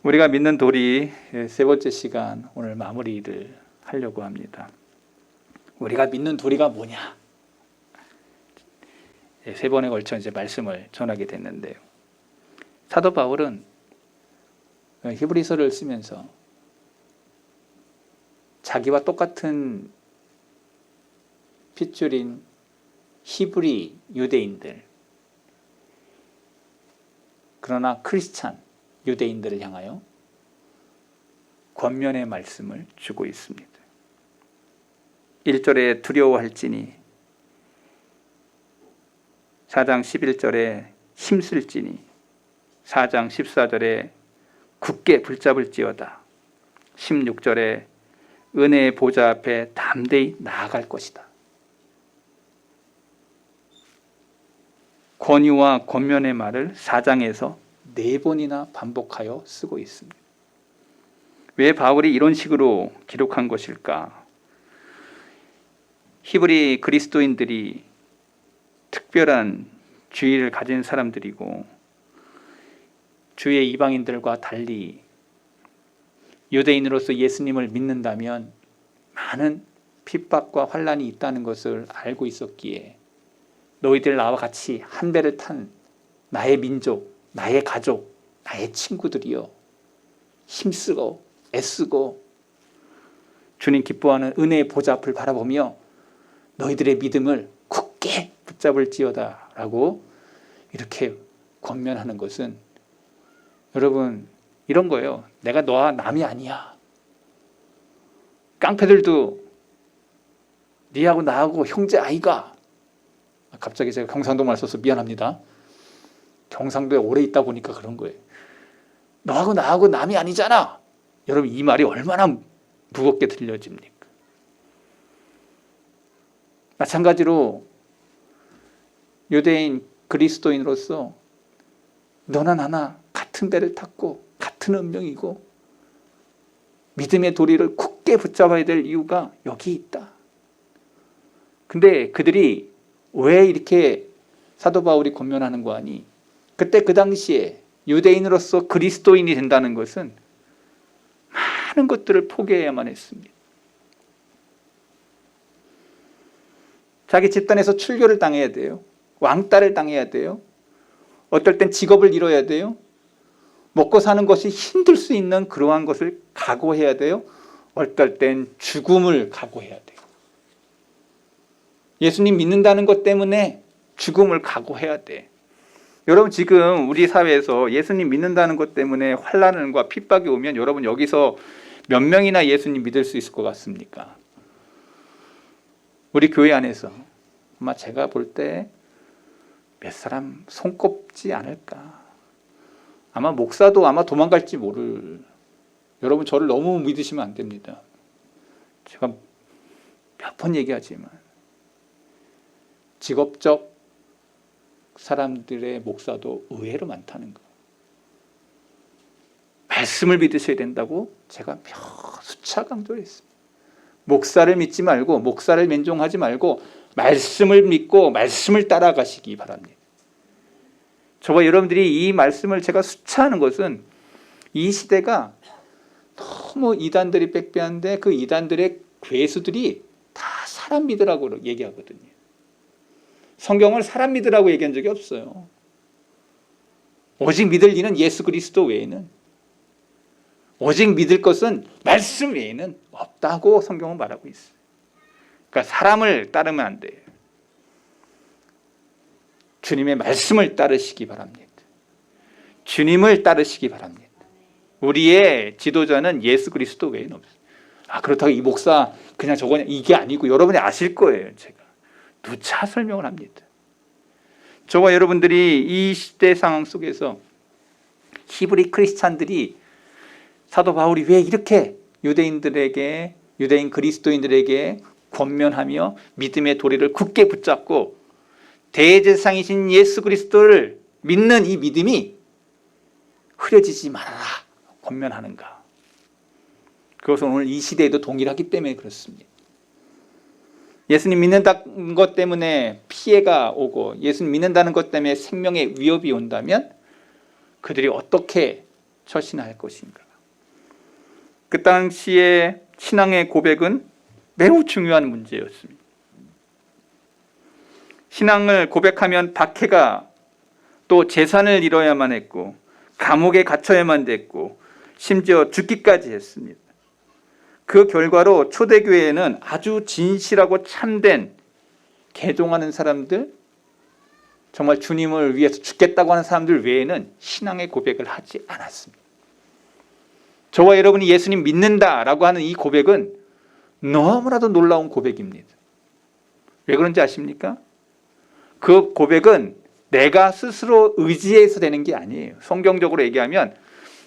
우리가 믿는 도리 세 번째 시간 오늘 마무리를 하려고 합니다. 우리가 믿는 도리가 뭐냐? 세 번에 걸쳐 이제 말씀을 전하게 됐는데요. 사도 바울은 히브리서를 쓰면서 자기와 똑같은 핏줄인 히브리 유대인들, 그러나 크리스찬 유대인들을 향하여 권면의 말씀을 주고 있습니다. 1절에 두려워할지니, 4장 11절에 힘쓸지니, 4장 14절에 굳게 붙잡을지어다, 16절에 은혜의 보좌 앞에 담대히 나아갈 것이다. 권유와 권면의 말을 4장에서 4번이나 반복하여 쓰고 있습니다. 왜 바울이 이런 식으로 기록한 것일까? 히브리 그리스도인들이 특별한 주의를 가진 사람들이고, 주의 이방인들과 달리 유대인으로서 예수님을 믿는다면 많은 핍박과 환난이 있다는 것을 알고 있었기에, 너희들 나와 같이 한 배를 탄 나의 민족, 나의 가족, 나의 친구들이여, 힘쓰고 애쓰고 주님 기뻐하는 은혜의 보좌 앞을 바라보며 너희들의 믿음을 굳게 붙잡을지어다 라고 이렇게 권면하는 것은, 여러분, 이런 거예요. 내가 너와 남이 아니야. 깡패들도 니하고 나하고 형제 아이가. 갑자기 제가 경상도 말 써서 미안합니다. 경상도에 오래 있다 보니까 그런 거예요. 너하고 나하고 남이 아니잖아. 여러분, 이 말이 얼마나 무겁게 들려집니까? 마찬가지로 유대인 그리스도인으로서 너나 나나 같은 배를 탔고 같은 운명이고 믿음의 도리를 굳게 붙잡아야 될 이유가 여기 있다. 근데 그들이 왜 이렇게 사도 바울이 권면하는 거 아니? 그때 그 당시에 유대인으로서 그리스도인이 된다는 것은 많은 것들을 포기해야만 했습니다. 자기 집단에서 출교를 당해야 돼요. 왕따를 당해야 돼요. 어떨 땐 직업을 잃어야 돼요. 먹고 사는 것이 힘들 수 있는 그러한 것을 각오해야 돼요. 어떨 땐 죽음을 각오해야 돼요. 예수님 믿는다는 것 때문에 죽음을 각오해야 돼. 여러분, 지금 우리 사회에서 예수님 믿는다는 것 때문에 환난과 핍박이 오면 여러분 여기서 몇 명이나 예수님 믿을 수 있을 것 같습니까? 우리 교회 안에서 아마 제가 볼 때 몇 사람 손꼽지 않을까. 아마 목사도 아마 도망갈지 모를. 여러분, 저를 너무 믿으시면 안 됩니다. 제가 몇 번 얘기하지만 직업적 사람들의 목사도 의외로 많다는 거. 말씀을 믿으셔야 된다고 제가 수차 강조했습니다. 목사를 믿지 말고, 목사를 맨종하지 말고 말씀을 믿고 말씀을 따라가시기 바랍니다. 저와 여러분들이 이 말씀을 제가 수차하는 것은 이 시대가 너무 이단들이 빽빽한데 그 이단들의 괴수들이 다 사람 믿으라고 얘기하거든요. 성경을 사람 믿으라고 얘기한 적이 없어요. 오직 믿을 이는 예수 그리스도 외에는, 오직 믿을 것은 말씀 외에는 없다고 성경은 말하고 있어요. 그러니까 사람을 따르면 안 돼요. 주님의 말씀을 따르시기 바랍니다. 주님을 따르시기 바랍니다. 우리의 지도자는 예수 그리스도 외에는 없어요. 그렇다고 이 목사 그냥 저거냐, 이게 아니고 여러분이 아실 거예요. 제가 누차 설명을 합니다. 저와 여러분들이 이 시대 상황 속에서 히브리 크리스찬들이 사도 바울이 왜 이렇게 유대인들에게, 유대인 그리스도인들에게 권면하며 믿음의 도리를 굳게 붙잡고 대제사장이신 예수 그리스도를 믿는 이 믿음이 흐려지지 말아라 권면하는가? 그것은 오늘 이 시대에도 동일하기 때문에 그렇습니다. 예수님 믿는다는 것 때문에 피해가 오고 예수님 믿는다는 것 때문에 생명의 위협이 온다면 그들이 어떻게 처신할 것인가. 그 당시에 신앙의 고백은 매우 중요한 문제였습니다. 신앙을 고백하면 박해가 또 재산을 잃어야만 했고 감옥에 갇혀야만 됐고 심지어 죽기까지 했습니다. 그 결과로 초대교회에는 아주 진실하고 참된 개종하는 사람들, 정말 주님을 위해서 죽겠다고 하는 사람들 외에는 신앙의 고백을 하지 않았습니다. 저와 여러분이 예수님 믿는다라고 하는 이 고백은 너무나도 놀라운 고백입니다. 왜 그런지 아십니까? 그 고백은 내가 스스로 의지해서 되는 게 아니에요. 성경적으로 얘기하면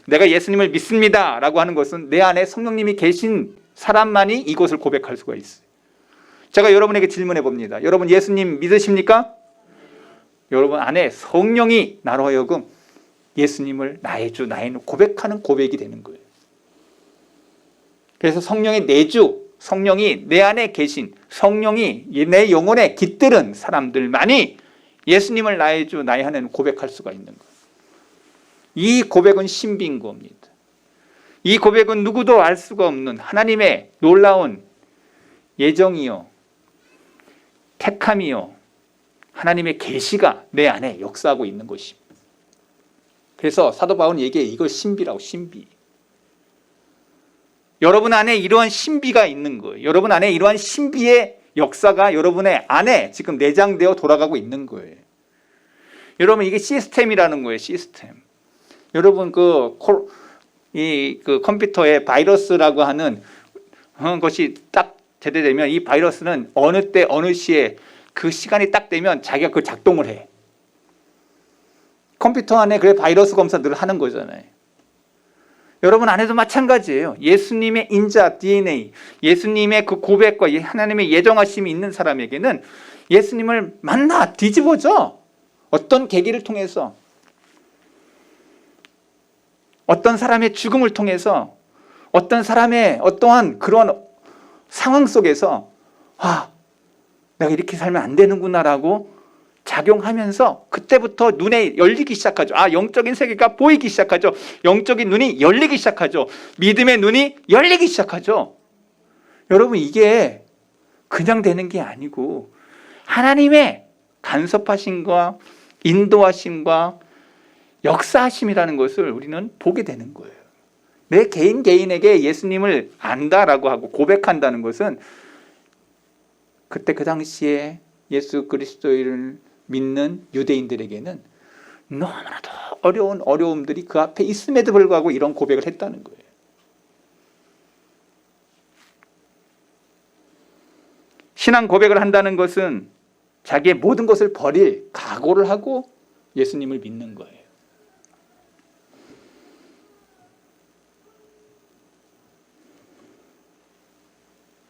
내가 예수님을 믿습니다 라고 하는 것은 내 안에 성령님이 계신 사람만이 이것을 고백할 수가 있어요. 제가 여러분에게 질문해 봅니다. 여러분 예수님 믿으십니까? 여러분 안에 성령이 나로 하여금 예수님을 나의 주, 나의 주 고백하는 고백이 되는 거예요. 그래서 성령의 내주, 성령이 내 안에 계신, 성령이 내 영혼에 깃들은 사람들만이 예수님을 나의 주, 나의 하나님 고백할 수가 있는 거예요. 이 고백은 신비인 겁니다. 이 고백은 누구도 알 수가 없는 하나님의 놀라운 예정이요, 택함이요, 하나님의 계시가 내 안에 역사하고 있는 것입니다. 그래서 사도 바울은 얘기해 이걸 신비라고, 신비. 여러분 안에 이러한 신비가 있는 거예요. 여러분 안에 이러한 신비의 역사가 여러분의 안에 지금 내장되어 돌아가고 있는 거예요. 여러분 이게 시스템이라는 거예요. 시스템. 여러분 그 컴퓨터에 바이러스라고 하는 것이 딱 제대되면 이 바이러스는 어느 때 어느 시에 그 시간이 딱 되면 자기가 그 작동을 해. 컴퓨터 안에 그래 바이러스 검사 늘 하는 거잖아요. 여러분 안에도 마찬가지예요. 예수님의 인자 DNA, 예수님의 그 고백과 하나님의 예정하심이 있는 사람에게는 예수님을 만나 뒤집어져. 어떤 계기를 통해서, 어떤 사람의 죽음을 통해서, 어떤 사람의 어떠한 그런 상황 속에서 내가 이렇게 살면 안 되는구나라고 작용하면서 그때부터 눈에 열리기 시작하죠. 영적인 세계가 보이기 시작하죠. 영적인 눈이 열리기 시작하죠. 믿음의 눈이 열리기 시작하죠. 여러분 이게 그냥 되는 게 아니고 하나님의 간섭하심과 인도하심과 역사하심이라는 것을 우리는 보게 되는 거예요. 내 개인에게 예수님을 안다라고 하고 고백한다는 것은 그때 그 당시에 예수 그리스도를 믿는 유대인들에게는 너무나도 어려운 어려움들이 그 앞에 있음에도 불구하고 이런 고백을 했다는 거예요. 신앙 고백을 한다는 것은 자기의 모든 것을 버릴 각오를 하고 예수님을 믿는 거예요.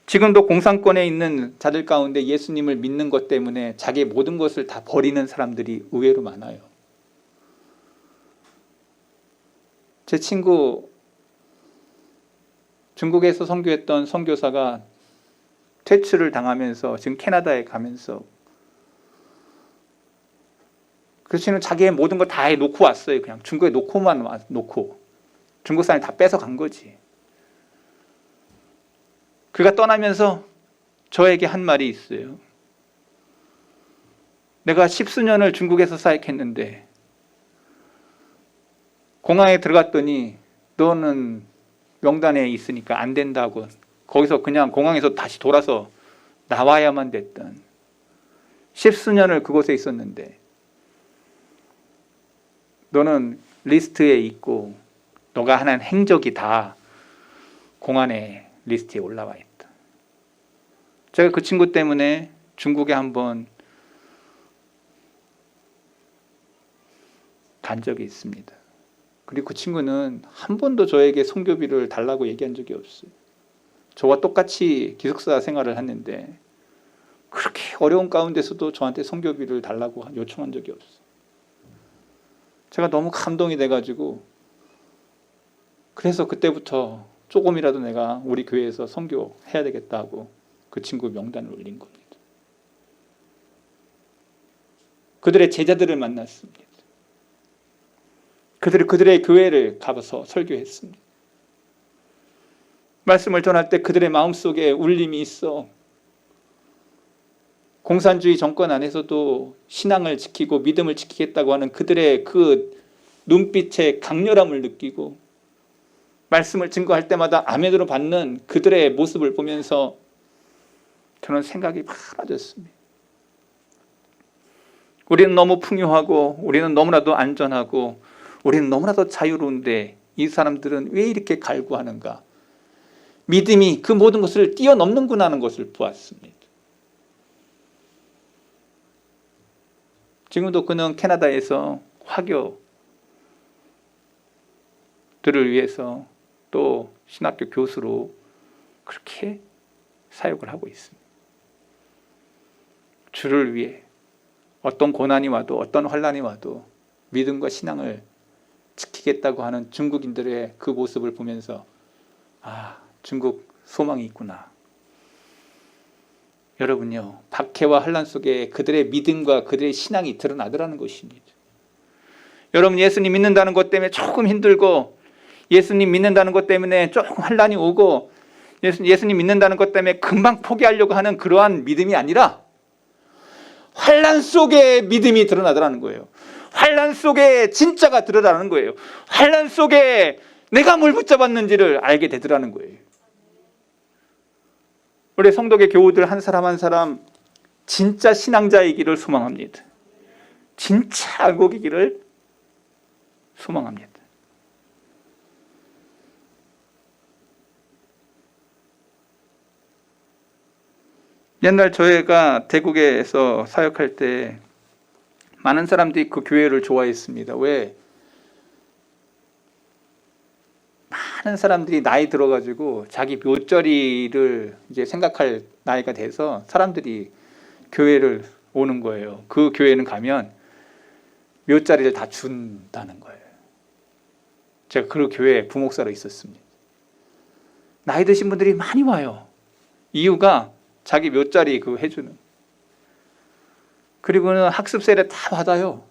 지금도 공산권에 있는 자들 가운데 예수님을 믿는 것 때문에 자기의 모든 것을 다 버리는 사람들이 의외로 많아요. 제 친구 중국에서 선교했던 선교사가 퇴출을 당하면서 지금 캐나다에 가면서 그 친구는 자기의 모든 걸 다 해놓고 왔어요. 그냥 중국에 놓고 중국 사람이 다 뺏어간 거지. 그가 떠나면서 저에게 한 말이 있어요. 내가 10수년을 중국에서 사역했는데 공항에 들어갔더니 너는 명단에 있으니까 안 된다고 거기서 그냥 공항에서 다시 돌아서 나와야만 됐던 10수년을 그곳에 있었는데 너는 리스트에 있고 너가 하는 행적이 다 공안에 리스트에 올라와 있다. 제가 그 친구 때문에 중국에 한번 간 적이 있습니다. 그리고 그 친구는 한 번도 저에게 선교비를 달라고 얘기한 적이 없어요. 저와 똑같이 기숙사 생활을 했는데 그렇게 어려운 가운데서도 저한테 선교비를 달라고 요청한 적이 없어요. 제가 너무 감동이 돼가지고 그래서 그때부터 조금이라도 내가 우리 교회에서 선교해야 되겠다 하고 그 친구 명단을 올린 겁니다. 그들의 제자들을 만났습니다. 그들의 교회를 가서 설교했습니다. 말씀을 전할 때 그들의 마음속에 울림이 있어. 공산주의 정권 안에서도 신앙을 지키고 믿음을 지키겠다고 하는 그들의 그 눈빛의 강렬함을 느끼고 말씀을 증거할 때마다 아멘으로 받는 그들의 모습을 보면서 저는 생각이 많아졌습니다. 우리는 너무 풍요하고 우리는 너무나도 안전하고 우리는 너무나도 자유로운데 이 사람들은 왜 이렇게 갈구하는가? 믿음이 그 모든 것을 뛰어넘는구나 하는 것을 보았습니다. 지금도 그는 캐나다에서 화교들을 위해서 또 신학교 교수로 그렇게 사역을 하고 있습니다. 주를 위해 어떤 고난이 와도 어떤 환난이 와도 믿음과 신앙을 지키겠다고 하는 중국인들의 그 모습을 보면서 중국 소망이 있구나. 여러분요, 박해와 환난 속에 그들의 믿음과 그들의 신앙이 드러나더라는 것입니다. 여러분, 예수님 믿는다는 것 때문에 조금 힘들고 예수님 믿는다는 것 때문에 조금 환난이 오고 예수님 믿는다는 것 때문에 금방 포기하려고 하는 그러한 믿음이 아니라 환난 속에 믿음이 드러나더라는 거예요. 환난 속에 진짜가 드러나는 거예요. 환난 속에 내가 뭘 붙잡았는지를 알게 되더라는 거예요. 우리 성도계 교우들 한 사람 한 사람 진짜 신앙자이기를 소망합니다. 진짜 알곡이기를 소망합니다. 옛날 저희가 대국에서 사역할 때 많은 사람들이 그 교회를 좋아했습니다. 왜? 많은 사람들이 나이 들어가지고 자기 묘자리를 이제 생각할 나이가 돼서 사람들이 교회를 오는 거예요. 그 교회는 가면 묘자리를 다 준다는 거예요. 제가 그 교회에 부목사로 있었습니다. 나이 드신 분들이 많이 와요. 이유가 자기 묘자리 그거 해주는. 그리고는 학습 세례 다 받아요.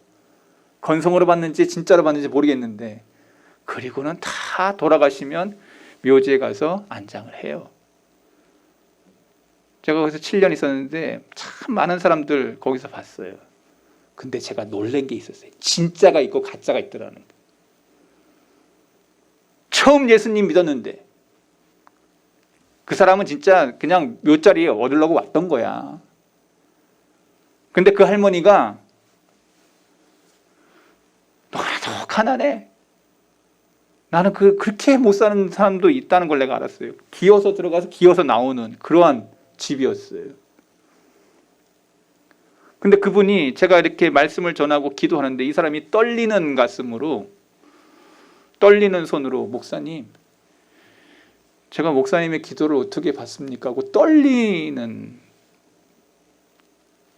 건성으로 받는지 진짜로 받는지 모르겠는데, 그리고는 다 돌아가시면 묘지에 가서 안장을 해요. 제가 거기서 7년 있었는데 참 많은 사람들 거기서 봤어요. 근데 제가 놀란 게 있었어요. 진짜가 있고 가짜가 있더라는 거. 처음 예수님 믿었는데 그 사람은 진짜 그냥 묘자리 얻으려고 왔던 거야. 근데 그 할머니가 너무나도 가난해. 나는 그렇게 못 사는 사람도 있다는 걸 내가 알았어요. 기어서 들어가서 기어서 나오는 그러한 집이었어요. 근데 그분이 제가 이렇게 말씀을 전하고 기도하는데 이 사람이 떨리는 가슴으로 떨리는 손으로 목사님, 제가 목사님의 기도를 어떻게 받습니까? 하고 떨리는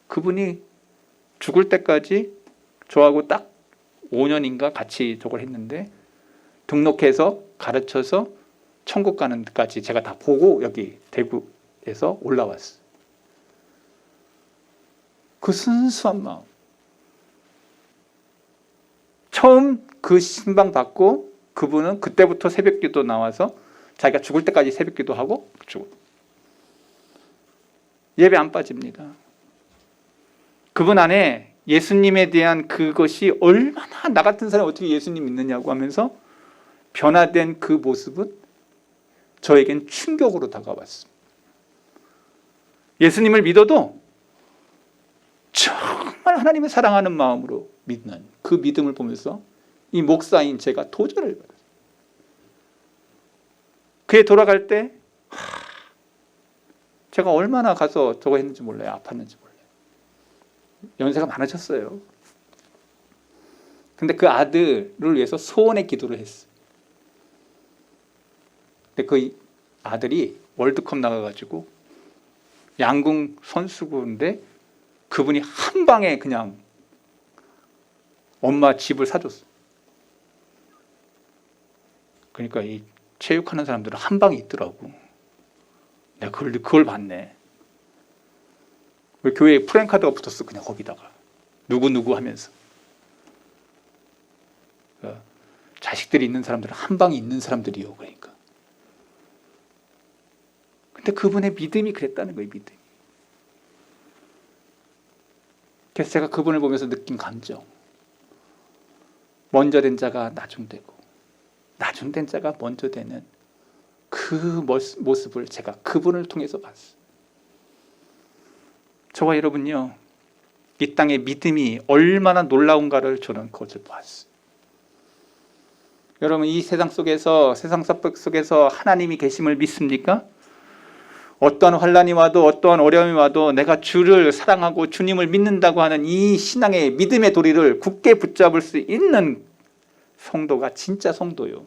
그분이 죽을 때까지 저하고 딱 5년인가 같이 저걸 했는데 등록해서 가르쳐서 천국 가는 데까지 제가 다 보고 여기 대구에서 올라왔어요. 그 순수한 마음. 처음 그 신방 받고 그분은 그때부터 새벽기도 나와서 자기가 죽을 때까지 새벽기도 하고 죽어. 예배 안 빠집니다. 그분 안에 예수님에 대한 그것이 얼마나 나 같은 사람이 어떻게 예수님 믿느냐고 하면서 변화된 그 모습은 저에겐 충격으로 다가왔습니다. 예수님을 믿어도 정말 하나님을 사랑하는 마음으로 믿는 그 믿음을 보면서 이 목사인 제가 도전을 받았어요. 그에 돌아갈 때 제가 얼마나 가서 저거 했는지 몰라요. 아팠는지 몰라요. 연세가 많으셨어요. 근데 그 아들을 위해서 소원의 기도를 했어요. 근데 그 아들이 월드컵 나가가지고 양궁 선수인데 그분이 한 방에 그냥 엄마 집을 사줬어요. 그러니까 이 체육하는 사람들은 한 방에 있더라고. 내가 그걸 봤네. 왜 교회에 프랜카드가 붙었어? 그냥 거기다가 누구누구 하면서. 자식들이 있는 사람들은 한 방에 있는 사람들이요. 그러니까. 근데 그분의 믿음이 그랬다는 거예요. 믿음이. 그래서 제가 그분을 보면서 느낀 감정, 먼저 된 자가 나중되고 나중된 자가 먼저 되는 그 모습을 제가 그분을 통해서 봤어요. 저와 여러분요, 이 땅의 믿음이 얼마나 놀라운가를 저는 그것을 봤어요. 여러분, 이 세상 속에서, 세상 속에서 하나님이 계심을 믿습니까? 어떠한 환난이 와도 어떠한 어려움이 와도 내가 주를 사랑하고 주님을 믿는다고 하는 이 신앙의 믿음의 도리를 굳게 붙잡을 수 있는 성도가 진짜 성도요.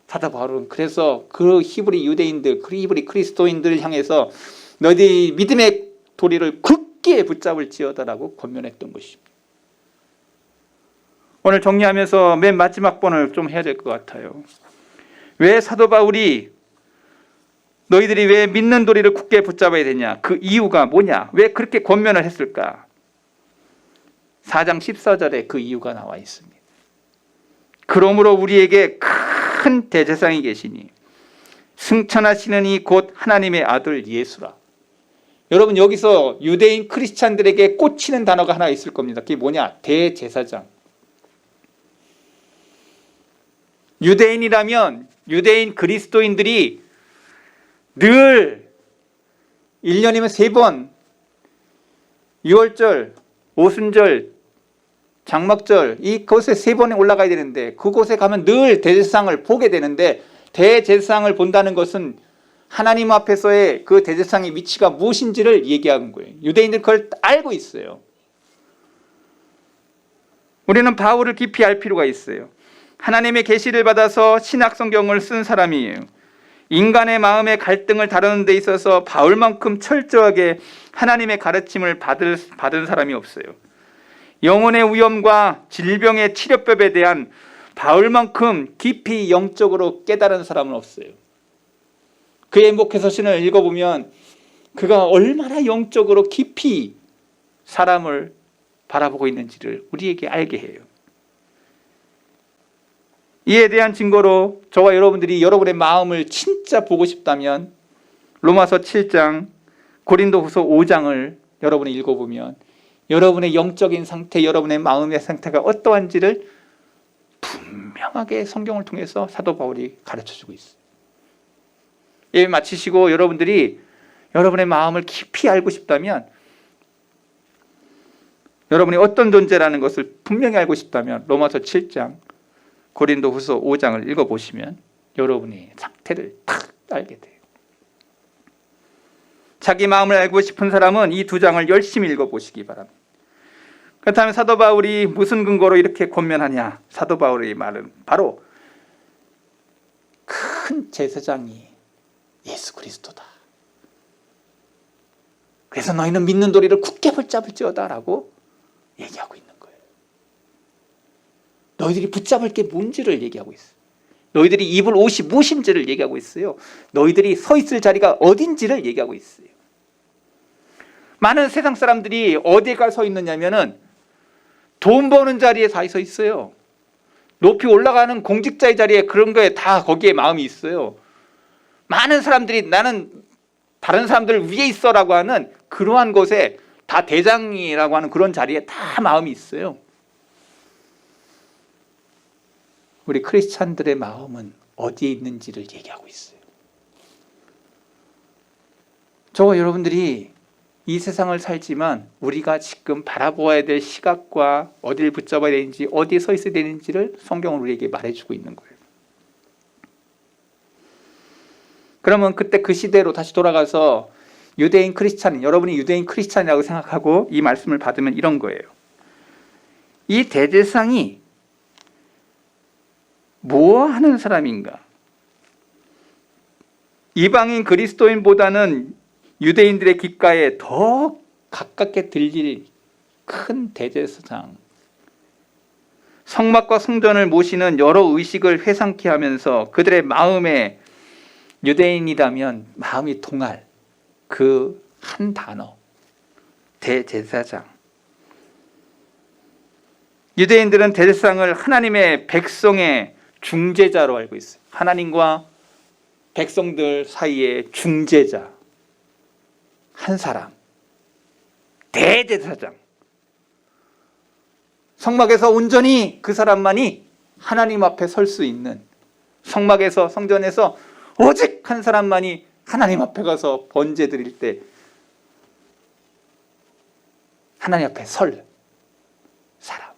사도 바울은 그래서 그 히브리 유대인들, 그 히브리 그리스도인들을 향해서 너희들이 믿음의 도리를 굳게 붙잡을지어다라고 권면했던 것입니다. 오늘 정리하면서 맨 마지막 번을 좀 해야 될 것 같아요. 왜 사도 바울이 너희들이 왜 믿는 도리를 굳게 붙잡아야 되냐? 그 이유가 뭐냐? 왜 그렇게 권면을 했을까? 4장 14절에 그 이유가 나와 있습니다. 그러므로 우리에게 큰 대제사장이 계시니 승천하시는 이 곧 하나님의 아들 예수라. 여러분, 여기서 유대인 크리스찬들에게 꽂히는 단어가 하나 있을 겁니다. 그게 뭐냐? 대제사장. 유대인이라면 유대인 그리스도인들이 늘 1년이면 3번 유월절, 오순절, 장막절 이곳에 3번에 올라가야 되는데 그곳에 가면 늘 대제사장을 보게 되는데 대제사장을 본다는 것은 하나님 앞에서의 그 대제사장의 위치가 무엇인지를 얘기하는 거예요. 유대인들 그걸 알고 있어요. 우리는 바울을 깊이 알 필요가 있어요. 하나님의 계시를 받아서 신약 성경을 쓴 사람이에요. 인간의 마음의 갈등을 다루는 데 있어서 바울만큼 철저하게 하나님의 가르침을 받은 사람이 없어요. 영혼의 위험과 질병의 치료법에 대한 바울만큼 깊이 영적으로 깨달은 사람은 없어요. 그의 목회서신을 읽어보면 그가 얼마나 영적으로 깊이 사람을 바라보고 있는지를 우리에게 알게 해요. 이에 대한 증거로 저와 여러분들이 여러분의 마음을 진짜 보고 싶다면 로마서 7장, 고린도후서 5장을 여러분이 읽어보면 여러분의 영적인 상태, 여러분의 마음의 상태가 어떠한지를 분명하게 성경을 통해서 사도 바울이 가르쳐주고 있어요. 예배 마치시고 여러분들이 여러분의 마음을 깊이 알고 싶다면, 여러분이 어떤 존재라는 것을 분명히 알고 싶다면 로마서 7장, 고린도후서 5장을 읽어보시면 여러분이 상태를 딱 알게 돼요. 자기 마음을 알고 싶은 사람은 이 2장을 열심히 읽어보시기 바랍니다. 그렇다면 사도 바울이 무슨 근거로 이렇게 권면하냐? 사도 바울의 말은 바로 큰 제사장이 예수 그리스도다. 그래서 너희는 믿는 도리를 굳게 붙잡을지어다 라고 얘기하고 있는 거예요. 너희들이 붙잡을 게 뭔지를 얘기하고 있어요. 너희들이 입을 옷이 무엇인지를 얘기하고 있어요. 너희들이 서 있을 자리가 어딘지를 얘기하고 있어요. 많은 세상 사람들이 어디에 서 있느냐면은 돈 버는 자리에 다 서 있어요. 높이 올라가는 공직자의 자리에 그런 거에 다 거기에 마음이 있어요. 많은 사람들이 나는 다른 사람들 위에 있어라고 하는 그러한 곳에 다 대장이라고 하는 그런 자리에 다 마음이 있어요. 우리 크리스찬들의 마음은 어디에 있는지를 얘기하고 있어요. 저와 여러분들이 이 세상을 살지만 우리가 지금 바라보아야 될 시각과 어디를 붙잡아야 되는지, 어디에 서 있어야 되는지를 성경은 우리에게 말해주고 있는 거예요. 그러면 그때 그 시대로 다시 돌아가서 유대인 크리스찬, 여러분이 유대인 크리스찬이라고 생각하고 이 말씀을 받으면 이런 거예요. 이 대제사장이 뭐 하는 사람인가? 이방인 그리스도인보다는 유대인들의 귓가에 더 가깝게 들릴 큰 대제사장, 성막과 성전을 모시는 여러 의식을 회상케 하면서 그들의 마음에 유대인이라면 마음이 통할 그 한 단어, 대제사장. 유대인들은 대제사장을 하나님의 백성의 중재자로 알고 있어요. 하나님과 백성들 사이의 중재자, 한 사람, 대제사장. 성막에서 온전히 그 사람만이 하나님 앞에 설 수 있는, 성막에서, 성전에서 오직 한 사람만이 하나님 앞에 가서 번제 드릴 때 하나님 앞에 설 사람.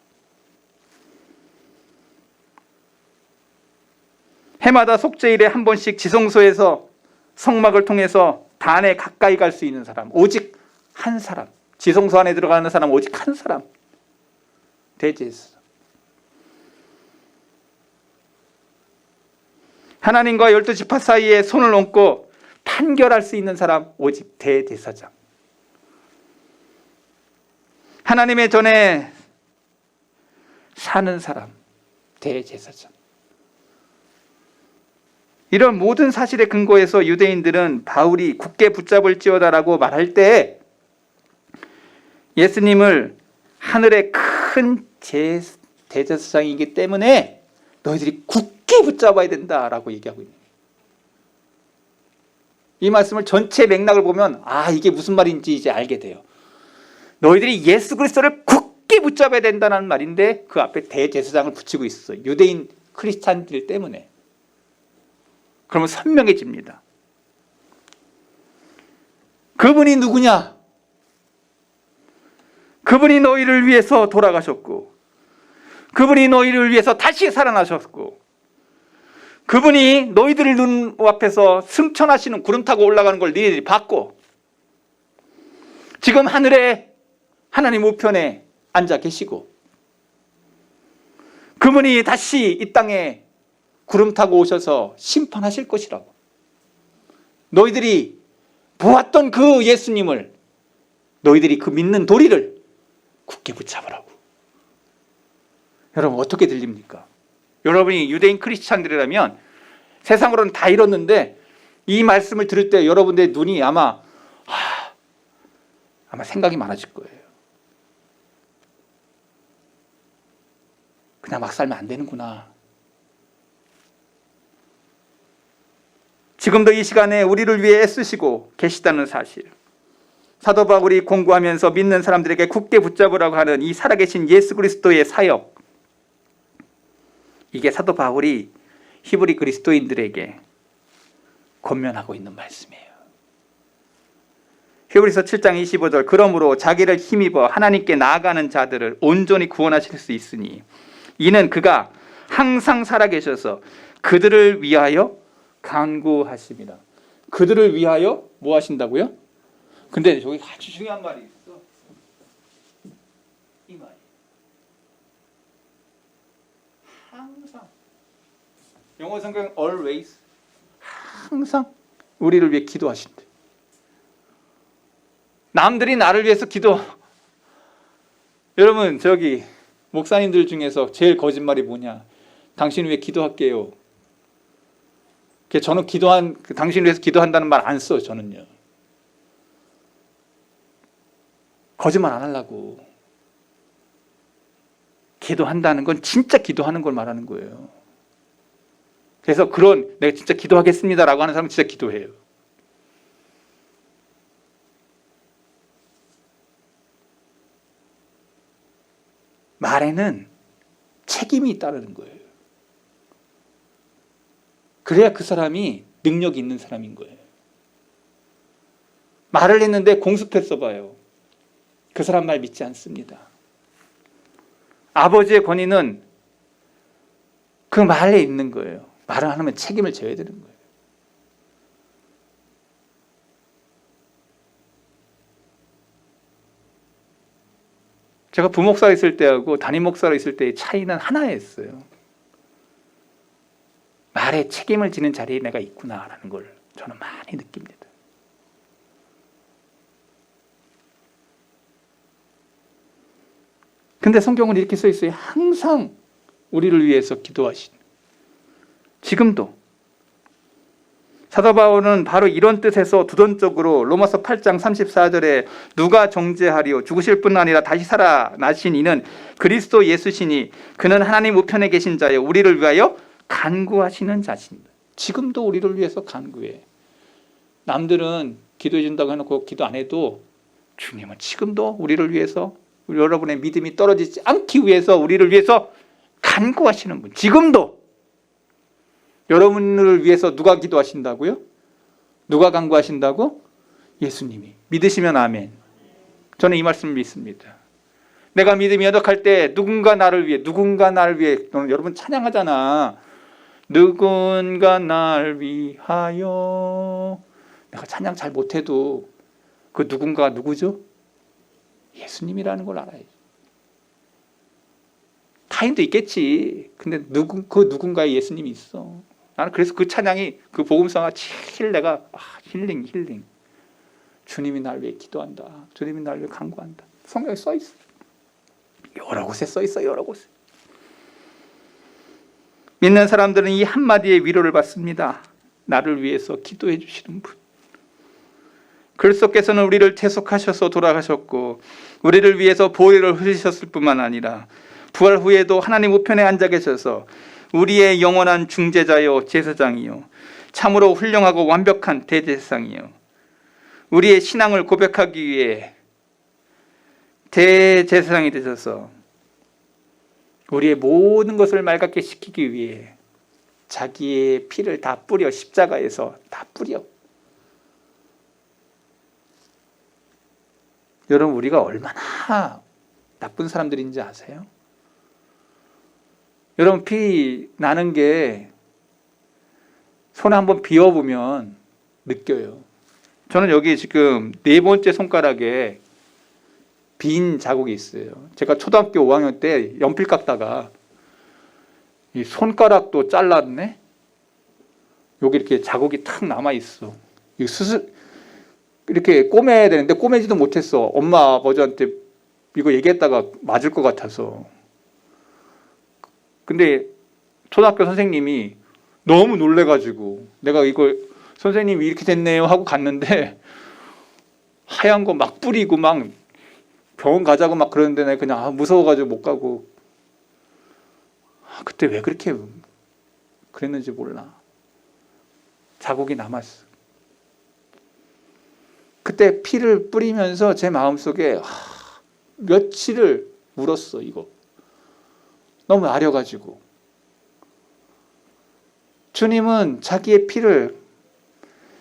해마다 속죄일에 한 번씩 지성소에서 성막을 통해서 단에 가까이 갈 수 있는 사람, 오직 한 사람. 지성소 안에 들어가는 사람 오직 한 사람, 대제사장. 하나님과 12지파 사이에 손을 얹고 판결할 수 있는 사람 오직 대제사장. 하나님의 전에 사는 사람, 대제사장. 이런 모든 사실에 근거해서 유대인들은 바울이 굳게 붙잡을지어다라고 말할 때 예수님을 하늘의 큰 대제사장이기 때문에 너희들이 굳게 붙잡아야 된다라고 얘기하고 있는 거예요. 이 말씀을 전체 맥락을 보면 이게 무슨 말인지 이제 알게 돼요. 너희들이 예수 그리스도를 굳게 붙잡아야 된다는 말인데 그 앞에 대제사장을 붙이고 있어요. 유대인 크리스찬들 때문에. 그러면 선명해집니다. 그분이 누구냐? 그분이 너희를 위해서 돌아가셨고, 그분이 너희를 위해서 다시 살아나셨고, 그분이 너희들 눈 앞에서 승천하시는 구름 타고 올라가는 걸 너희들이 봤고, 지금 하늘에 하나님 우편에 앉아 계시고, 그분이 다시 이 땅에 구름 타고 오셔서 심판하실 것이라고. 너희들이 보았던 그 예수님을, 너희들이 그 믿는 도리를 굳게 붙잡으라고. 여러분 어떻게 들립니까? 여러분이 유대인 크리스찬들이라면 세상으로는 다 잃었는데 이 말씀을 들을 때 여러분들의 눈이 아마 생각이 많아질 거예요. 그냥 막 살면 안 되는구나. 지금도 이 시간에 우리를 위해 애쓰시고 계시다는 사실, 사도 바울이 공부하면서 믿는 사람들에게 굳게 붙잡으라고 하는 이 살아계신 예수 그리스도의 사역, 이게 사도 바울이 히브리 그리스도인들에게 권면하고 있는 말씀이에요. 히브리서 7장 25절, 그러므로 자기를 힘입어 하나님께 나아가는 자들을 온전히 구원하실 수 있으니 이는 그가 항상 살아계셔서 그들을 위하여 간구하십니다. 그들을 위하여 뭐 하신다고요? 근데 저기 아주 중요한 말이 있어. 이 말이. 항상. 영어 성경 always. 항상 우리를 위해 기도하신대. 남들이 나를 위해서 기도. 여러분 저기 목사님들 중에서 제일 거짓말이 뭐냐? 당신 위해 기도할게요. 저는 당신을 위해서 기도한다는 말 안 써요. 저는요. 거짓말 안 하려고. 기도한다는 건 진짜 기도하는 걸 말하는 거예요. 그래서 내가 진짜 기도하겠습니다라고 하는 사람은 진짜 기도해요. 말에는 책임이 따르는 거예요. 그래야 그 사람이 능력이 있는 사람인 거예요. 말을 했는데 공습했어 봐요. 그 사람 말 믿지 않습니다. 아버지의 권위는 그 말에 있는 거예요. 말을 안 하면 책임을 져야 되는 거예요. 제가 부목사로 있을 때하고 담임 목사로 있을 때의 차이는 하나였어요. 말에 책임을 지는 자리에 내가 있구나라는 걸 저는 많이 느낍니다. 근데 성경은 이렇게 써 있어요. 항상 우리를 위해서 기도하신. 지금도 사도 바울은 바로 이런 뜻에서 두던적으로 로마서 8장 34절에 누가 정죄하리요 죽으실 뿐 아니라 다시 살아나신 이는 그리스도 예수시니 그는 하나님 우편에 계신 자요 우리를 위하여 간구하시는 자신이다. 지금도 우리를 위해서 간구해. 남들은 기도해 준다고 해놓고 기도 안 해도 주님은 지금도 우리를 위해서, 여러분의 믿음이 떨어지지 않기 위해서 우리를 위해서 간구하시는 분. 지금도 여러분을 위해서 누가 기도하신다고요? 누가 간구하신다고? 예수님이. 믿으시면 아멘. 저는 이 말씀을 믿습니다. 내가 믿음이 여덕할 때 누군가 나를 위해 여러분 찬양하잖아. 누군가 날 위하여. 내가 찬양 잘 못해도 그 누군가가 누구죠? 예수님이라는 걸 알아야지. 타인도 있겠지. 근데 그 누군가의 예수님이 있어. 나는 그래서 그 찬양이, 그 복음성가 제일 내가 힐링. 주님이 날 위해 기도한다. 주님이 날 위해 간구한다. 성경에 써 있어. 여러 곳에 써 있어. 여러 곳에. 믿는 사람들은 이 한마디에 위로를 받습니다. 나를 위해서 기도해 주시는 분. 그리스도께서는 우리를 대속하셔서 돌아가셨고 우리를 위해서 보혈을 흘리셨을 뿐만 아니라 부활 후에도 하나님 우편에 앉아 계셔서 우리의 영원한 중재자요 제사장이요 참으로 훌륭하고 완벽한 대제사장이요 우리의 신앙을 고백하기 위해 대제사장이 되셔서 우리의 모든 것을 맑게 시키기 위해 자기의 피를 다 뿌려, 십자가에서 다 뿌려. 여러분, 우리가 얼마나 나쁜 사람들인지 아세요? 여러분, 피 나는 게 손에 한번 비워보면 느껴요. 저는 여기 지금 4번째 손가락에 빈 자국이 있어요. 제가 초등학교 5학년 때 연필 깎다가 이 손가락도 잘랐네? 여기 이렇게 자국이 탁 남아있어. 이 이렇게 꼬매야 되는데 꼬매지도 못했어. 엄마 아버지한테 이거 얘기했다가 맞을 것 같아서. 근데 초등학교 선생님이 너무 놀래가지고 내가 이걸 선생님이 이렇게 됐네요 하고 갔는데 하얀 거 막 뿌리고 막 병원 가자고 막 그러는데 내가 그냥 무서워가지고 못 가고 그때 왜 그렇게 그랬는지 몰라. 자국이 남았어. 그때 피를 뿌리면서 제 마음속에 며칠을 울었어. 이거 너무 아려가지고. 주님은 자기의 피를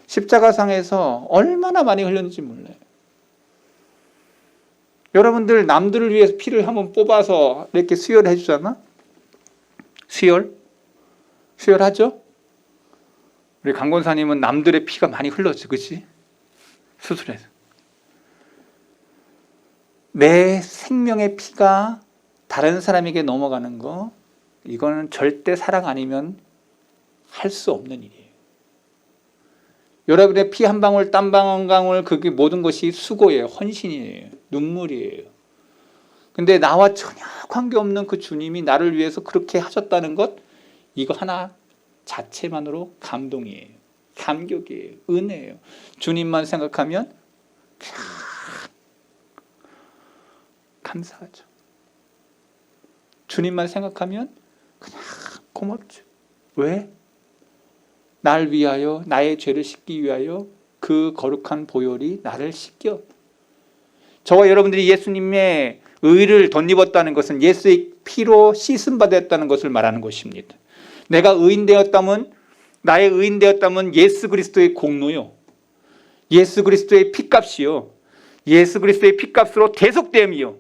십자가상에서 얼마나 많이 흘렸는지 몰라요. 여러분들 남들을 위해서 피를 한번 뽑아서 이렇게 수혈해 주잖아? 수혈하죠? 우리 강 권사님은 남들의 피가 많이 흘렀지, 그치? 수술해서. 내 생명의 피가 다른 사람에게 넘어가는 거, 이거는 절대 사랑 아니면 할 수 없는 일이에요. 여러분의 피 한 방울, 땀 한 방울, 그게 모든 것이 수고예요. 헌신이에요. 눈물이에요. 근데 나와 전혀 관계없는 그 주님이 나를 위해서 그렇게 하셨다는 것, 이거 하나 자체만으로 감동이에요. 감격이에요. 은혜예요. 주님만 생각하면 감사하죠. 주님만 생각하면 그냥 고맙죠. 왜? 날 위하여, 나의 죄를 씻기 위하여 그 거룩한 보혈이 나를 씻겨. 저와 여러분들이 예수님의 의를 덧입었다는 것은 예수의 피로 씻음 받았다는 것을 말하는 것입니다. 내가 의인되었다면, 나의 의인되었다면 예수 그리스도의 공로요, 예수 그리스도의 피값이요, 예수 그리스도의 피값으로 대속됨이요.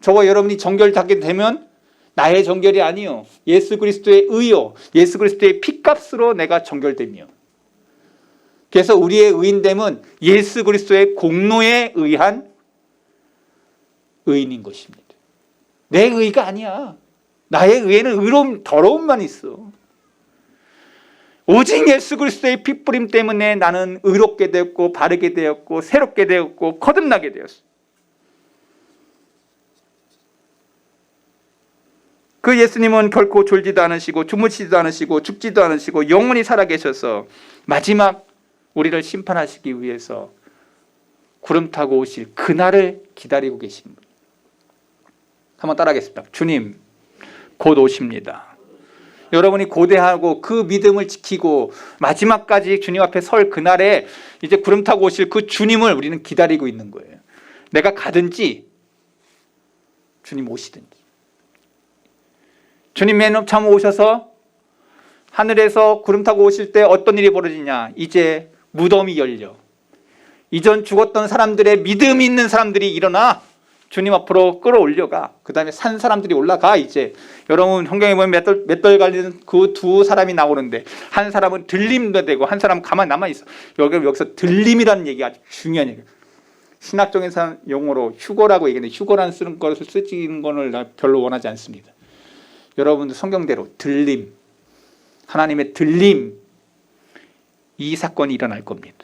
저와 여러분이 정결하게 되면 나의 정결이 아니요, 예수 그리스도의 의요, 예수 그리스도의 피값으로 내가 정결됨이요. 그래서 우리의 의인됨은 예수 그리스도의 공로에 의한 의인인 것입니다. 내 의가 아니야. 나의 의에는 의로움, 더러움만 있어. 오직 예수 그리스도의 피뿌림 때문에 나는 의롭게 되었고 바르게 되었고 새롭게 되었고 거듭나게 되었어. 그 예수님은 결코 졸지도 않으시고 주무시지도 않으시고 죽지도 않으시고 영원히 살아계셔서 마지막 우리를 심판하시기 위해서 구름 타고 오실 그날을 기다리고 계신 분. 한번 따라하겠습니다. 주님 곧 오십니다. 여러분이 고대하고 그 믿음을 지키고 마지막까지 주님 앞에 설 그날에 이제 구름 타고 오실 그 주님을 우리는 기다리고 있는 거예요. 내가 가든지 주님 오시든지. 주님 맨 처음 오셔서 하늘에서 구름 타고 오실 때 어떤 일이 벌어지냐. 이제 무덤이 열려. 이전 죽었던 사람들의 믿음 있는 사람들이 일어나 주님 앞으로 끌어올려가. 그 다음에 산 사람들이 올라가. 이제 여러분 성경에 보면 맷돌 갈리는 그 두 사람이 나오는데 한 사람은 들림도 되고 한 사람은 가만히 남아있어. 여기서 들림이라는 얘기가 아주 중요한 얘기예요. 신학적인 용어로 휴거라고 얘기하는데 휴거라는 쓰는 것을 쓰는 거를 별로 원하지 않습니다. 여러분들 성경대로 들림, 하나님의 들림, 이 사건이 일어날 겁니다.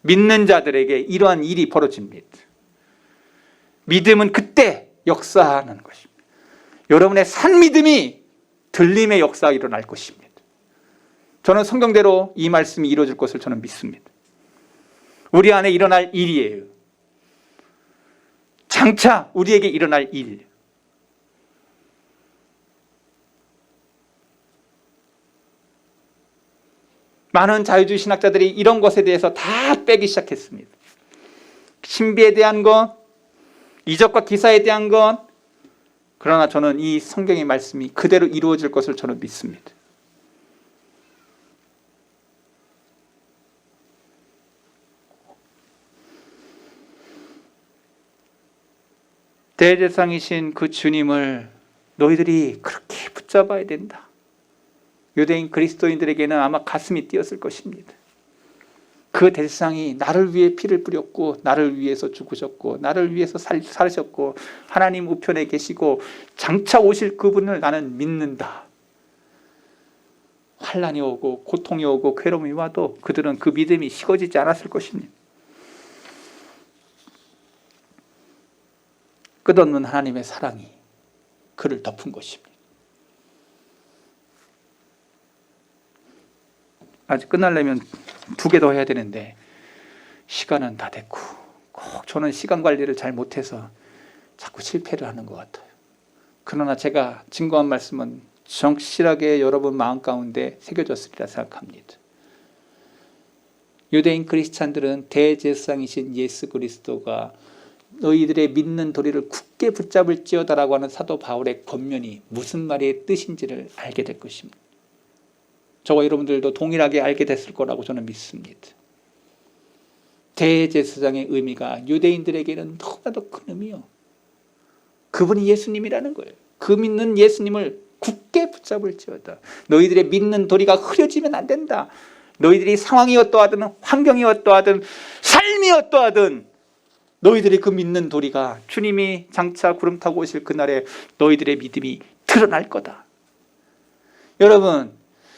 믿는 자들에게 이러한 일이 벌어집니다. 믿음은 그때 역사하는 것입니다. 여러분의 산 믿음이 들림의 역사가 일어날 것입니다. 저는 성경대로 이 말씀이 이루어질 것을 저는 믿습니다. 우리 안에 일어날 일이에요. 장차 우리에게 일어날 일. 많은 자유주의 신학자들이 이런 것에 대해서 다 빼기 시작했습니다. 신비에 대한 것, 이적과 기사에 대한 것. 그러나 저는 이 성경의 말씀이 그대로 이루어질 것을 저는 믿습니다. 대제사장이신 그 주님을 너희들이 그렇게 붙잡아야 된다. 유대인 그리스도인들에게는 아마 가슴이 뛰었을 것입니다. 그 대제사장이 나를 위해 피를 뿌렸고 나를 위해서 죽으셨고 나를 위해서 살으셨고 하나님 우편에 계시고 장차 오실 그분을 나는 믿는다. 환난이 오고 고통이 오고 괴로움이 와도 그들은 그 믿음이 식어지지 않았을 것입니다. 끝없는 하나님의 사랑이 그를 덮은 것입니다. 아직 끝나려면 2개 더 해야 되는데 시간은 다 됐고 꼭 저는 시간 관리를 잘 못해서 자꾸 실패를 하는 것 같아요. 그러나 제가 증거한 말씀은 정실하게 여러분 마음 가운데 새겨졌으리라 생각합니다. 유대인 크리스찬들은 대제사장이신 예수 그리스도가 너희들의 믿는 도리를 굳게 붙잡을지어다라고 하는 사도 바울의 권면이 무슨 말의 뜻인지를 알게 될 것입니다. 저와 여러분들도 동일하게 알게 됐을 거라고 저는 믿습니다. 대제사장의 의미가 유대인들에게는 너무나도 큰 의미요. 그분이 예수님이라는 거예요. 그 믿는 예수님을 굳게 붙잡을지어다. 너희들의 믿는 도리가 흐려지면 안 된다. 너희들이 상황이 어떠하든 환경이 어떠하든 삶이 어떠하든 너희들의 그 믿는 도리가 주님이 장차 구름 타고 오실 그날에 너희들의 믿음이 드러날 거다. 여러분,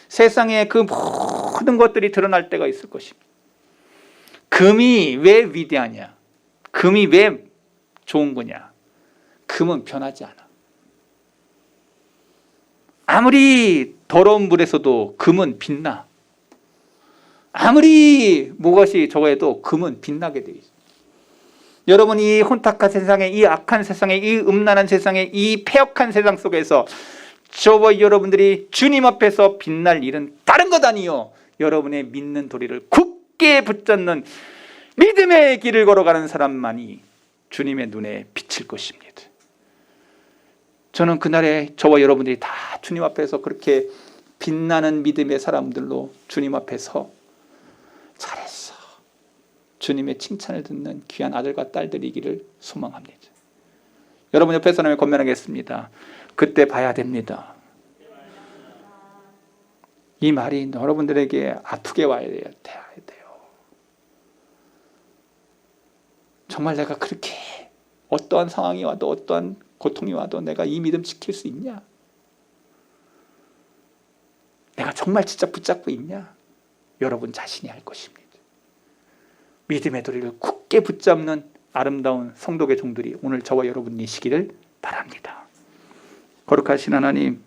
세상에 그 모든 것들이 드러날 때가 있을 것입니다. 금이 왜 위대하냐? 금이 왜 좋은 거냐? 금은 변하지 않아. 아무리 더러운 물에서도 금은 빛나. 아무리 무엇이 저거 해도 금은 빛나게 되어 있어요. 여러분이 이 혼탁한 세상에, 이 악한 세상에, 이 음란한 세상에, 이 패역한 세상 속에서 저와 여러분들이 주님 앞에서 빛날 일은 다른 것 아니요. 여러분의 믿는 도리를 굳게 붙잡는 믿음의 길을 걸어가는 사람만이 주님의 눈에 비칠 것입니다. 저는 그날에 저와 여러분들이 다 주님 앞에서 그렇게 빛나는 믿음의 사람들로 주님 앞에서 잘했어, 주님의 칭찬을 듣는 귀한 아들과 딸들이기를 소망합니다. 여러분 옆에 사람에 권면하겠습니다. 그때 봐야 됩니다. 이 말이 여러분들에게 아프게 와야 돼요. 정말 내가 그렇게 어떠한 상황이 와도 어떠한 고통이 와도 내가 이 믿음 지킬 수 있냐? 내가 정말 진짜 붙잡고 있냐? 여러분 자신이 알 것입니다. 믿음의 도리를 굳게 붙잡는 아름다운 성도의 종들이 오늘 저와 여러분이시기를 바랍니다. 거룩하신 하나님,